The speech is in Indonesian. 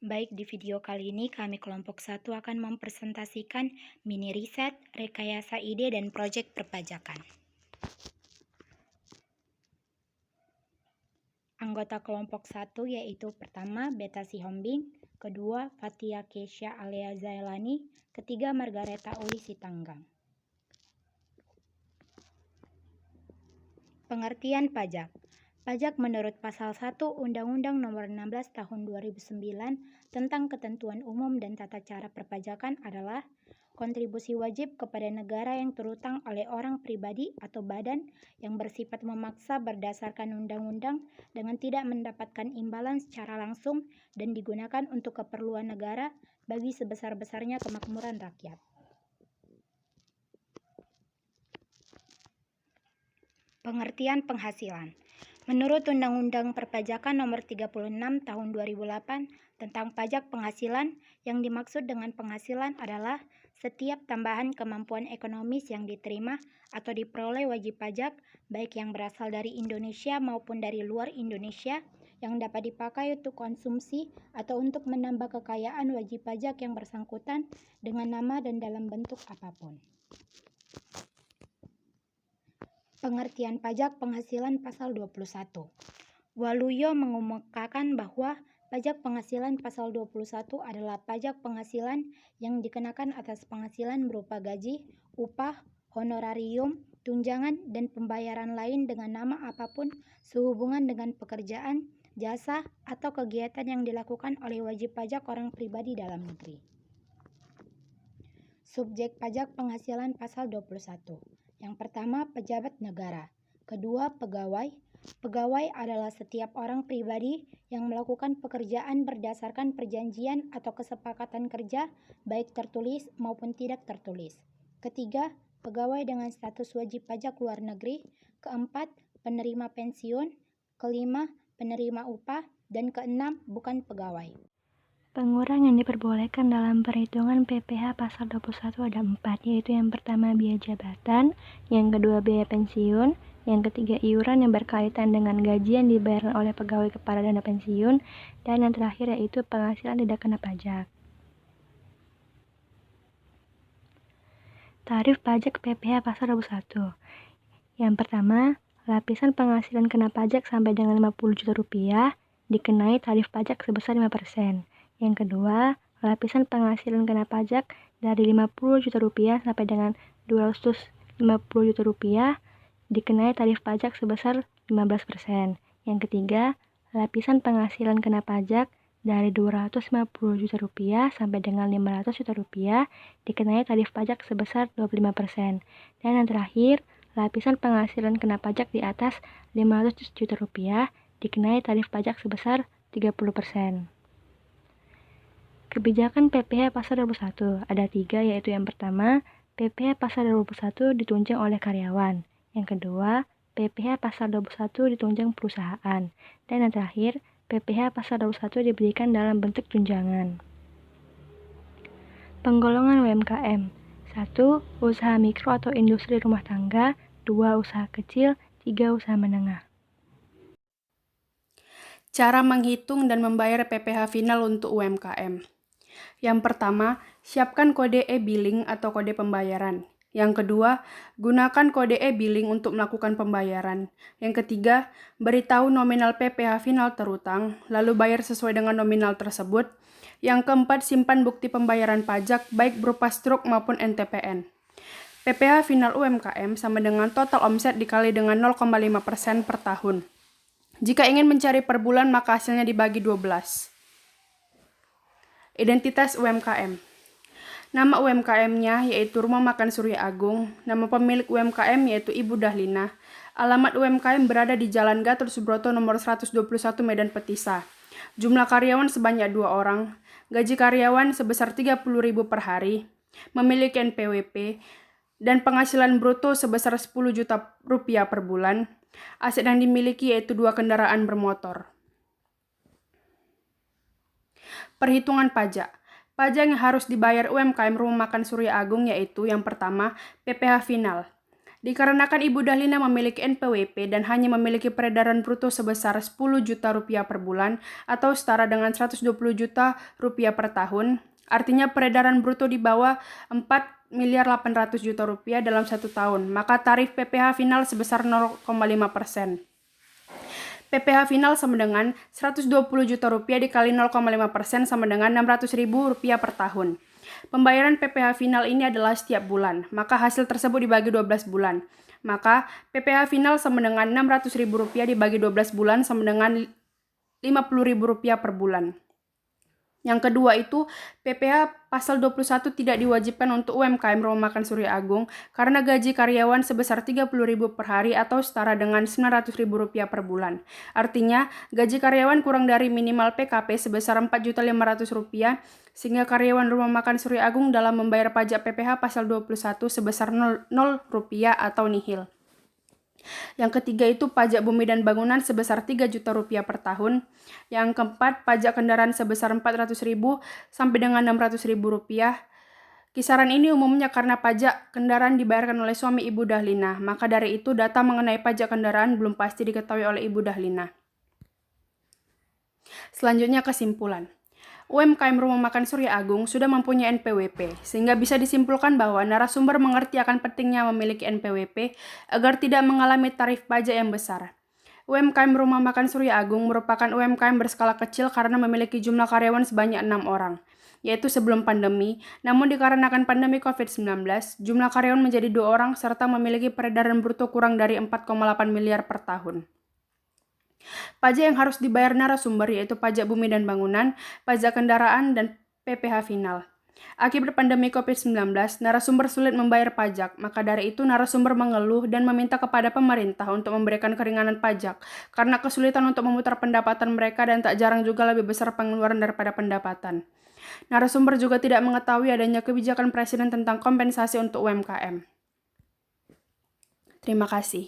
Baik, di video kali ini kami kelompok 1 akan mempresentasikan mini riset, rekayasa ide, dan proyek perpajakan. Anggota kelompok 1 yaitu pertama Beta Sihombing, kedua Fatia Kesha Alea Zailani, ketiga Margareta Uli Sitanggang. Pengertian pajak. Pajak menurut Pasal 1 Undang-Undang Nomor 16 Tahun 2009 tentang Ketentuan Umum dan Tata Cara Perpajakan adalah kontribusi wajib kepada negara yang terutang oleh orang pribadi atau badan yang bersifat memaksa berdasarkan undang-undang dengan tidak mendapatkan imbalan secara langsung dan digunakan untuk keperluan negara bagi sebesar-besarnya kemakmuran rakyat. Pengertian penghasilan. Menurut Undang-Undang Perpajakan Nomor 36 Tahun 2008 tentang pajak penghasilan, yang dimaksud dengan penghasilan adalah setiap tambahan kemampuan ekonomis yang diterima atau diperoleh wajib pajak, baik yang berasal dari Indonesia maupun dari luar Indonesia, yang dapat dipakai untuk konsumsi atau untuk menambah kekayaan wajib pajak yang bersangkutan dengan nama dan dalam bentuk apapun. Pengertian pajak penghasilan Pasal 21. Waluyo mengemukakan bahwa pajak penghasilan Pasal 21 adalah pajak penghasilan yang dikenakan atas penghasilan berupa gaji, upah, honorarium, tunjangan, dan pembayaran lain dengan nama apapun sehubungan dengan pekerjaan, jasa, atau kegiatan yang dilakukan oleh wajib pajak orang pribadi dalam negeri. Subjek pajak penghasilan Pasal 21. Yang pertama, pejabat negara. Kedua, pegawai. Pegawai adalah setiap orang pribadi yang melakukan pekerjaan berdasarkan perjanjian atau kesepakatan kerja, baik tertulis maupun tidak tertulis. Ketiga, pegawai dengan status wajib pajak luar negeri. Keempat, penerima pensiun. Kelima, penerima upah. Dan keenam, bukan pegawai. Pengurang yang diperbolehkan dalam perhitungan PPh Pasal 21 ada 4, yaitu yang pertama biaya jabatan, yang kedua biaya pensiun, yang ketiga iuran yang berkaitan dengan gaji yang dibayar oleh pegawai kepada dana pensiun, dan yang terakhir yaitu penghasilan tidak kena pajak. Tarif pajak PPh Pasal 21. Yang pertama, lapisan penghasilan kena pajak sampai dengan 50 juta rupiah dikenai tarif pajak sebesar 5%. Yang kedua, lapisan penghasilan kena pajak dari 50 juta rupiah sampai dengan 250 juta rupiah dikenai tarif pajak sebesar 15%. Yang ketiga, lapisan penghasilan kena pajak dari 250 juta rupiah sampai dengan 500 juta rupiah dikenai tarif pajak sebesar 25%. Dan yang terakhir, lapisan penghasilan kena pajak di atas 500 juta rupiah dikenai tarif pajak sebesar 30%. Kebijakan PPh Pasal 21 ada 3, yaitu yang pertama, PPh Pasal 21 ditunjang oleh karyawan. Yang kedua, PPh Pasal 21 ditunjang perusahaan. Dan yang terakhir, PPh Pasal 21 diberikan dalam bentuk tunjangan. Penggolongan UMKM. 1. Usaha mikro atau industri rumah tangga. 2. Usaha kecil. 3. Usaha menengah. Cara menghitung dan membayar PPh final untuk UMKM. Yang pertama, siapkan kode e-billing atau kode pembayaran. Yang kedua, gunakan kode e-billing untuk melakukan pembayaran. Yang ketiga, beritahu nominal PPh final terutang, lalu bayar sesuai dengan nominal tersebut. Yang keempat, simpan bukti pembayaran pajak baik berupa struk maupun NTPN. PPh final UMKM sama dengan total omset dikali dengan 0,5% per tahun. Jika ingin mencari per bulan, maka hasilnya dibagi 12. Identitas UMKM. Nama UMKM-nya yaitu Rumah Makan Surya Agung. Nama pemilik UMKM yaitu Ibu Dahlina. Alamat UMKM berada di Jalan Gatot Subroto nomor 121 Medan Petisa. Jumlah karyawan sebanyak 2 orang. Gaji karyawan sebesar 30.000 per hari. Memiliki NPWP. Dan penghasilan bruto sebesar 10 juta rupiah per bulan. Aset yang dimiliki yaitu 2 kendaraan bermotor. Perhitungan pajak. Pajak yang harus dibayar UMKM Rumah Makan Surya Agung yaitu yang pertama, PPh final. Dikarenakan Ibu Dahlina memiliki NPWP dan hanya memiliki peredaran bruto sebesar 10 juta rupiah per bulan atau setara dengan 120 juta rupiah per tahun, artinya peredaran bruto di bawah 4.800.000.000 rupiah dalam 1 tahun, maka tarif PPh final sebesar 0,5%. PPh final sama dengan 120 juta rupiah dikali 0,5% sama dengan 600.000 rupiah per tahun. Pembayaran PPh final ini adalah setiap bulan, maka hasil tersebut dibagi 12 bulan. Maka PPh final sama dengan 600.000 rupiah dibagi 12 bulan sama dengan 50.000 rupiah per bulan. Yang kedua itu, PPh pasal 21 tidak diwajibkan untuk UMKM Rumah Makan Surya Agung karena gaji karyawan sebesar 30.000 per hari atau setara dengan 900.000 rupiah per bulan. Artinya, gaji karyawan kurang dari minimal PKP sebesar 4.500.000 rupiah, sehingga karyawan Rumah Makan Surya Agung dalam membayar pajak PPh pasal 21 sebesar 0 rupiah atau nihil. Yang ketiga itu pajak bumi dan bangunan sebesar 3 juta rupiah per tahun. Yang keempat, pajak kendaraan sebesar 400.000 sampai dengan 600.000 rupiah. Kisaran ini umumnya karena pajak kendaraan dibayarkan oleh suami Ibu Dahlina. Maka dari itu data mengenai pajak kendaraan belum pasti diketahui oleh Ibu Dahlina. Selanjutnya kesimpulan. UMKM Rumah Makan Surya Agung sudah mempunyai NPWP, sehingga bisa disimpulkan bahwa narasumber mengerti akan pentingnya memiliki NPWP agar tidak mengalami tarif pajak yang besar. UMKM Rumah Makan Surya Agung merupakan UMKM berskala kecil karena memiliki jumlah karyawan sebanyak 6 orang, yaitu sebelum pandemi, namun dikarenakan pandemi COVID-19, jumlah karyawan menjadi 2 orang serta memiliki peredaran bruto kurang dari 4,8 miliar per tahun. Pajak yang harus dibayar narasumber yaitu pajak bumi dan bangunan, pajak kendaraan, dan PPh final. Akibat pandemi COVID-19, narasumber sulit membayar pajak, maka dari itu narasumber mengeluh dan meminta kepada pemerintah untuk memberikan keringanan pajak, karena kesulitan untuk memutar pendapatan mereka dan tak jarang juga lebih besar pengeluaran daripada pendapatan. Narasumber juga tidak mengetahui adanya kebijakan Presiden tentang kompensasi untuk UMKM. Terima kasih.